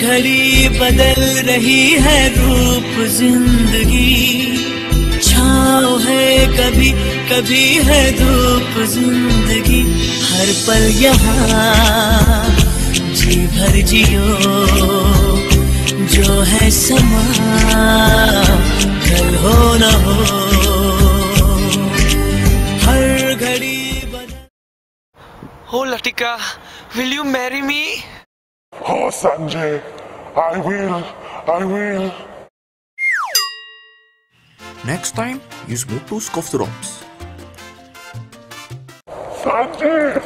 घड़ी बदल रही है रूप जिंदगी, छाँव है कभी कभी है धूप जिंदगी। हर पल यहाँ जी भर जियो, जो है समा कल हो न हो, हर घड़ी बदल। Oh Latika, will you marry me? Oh Sanjay, I will. Next time, use Motu's cough drops. Sanjay!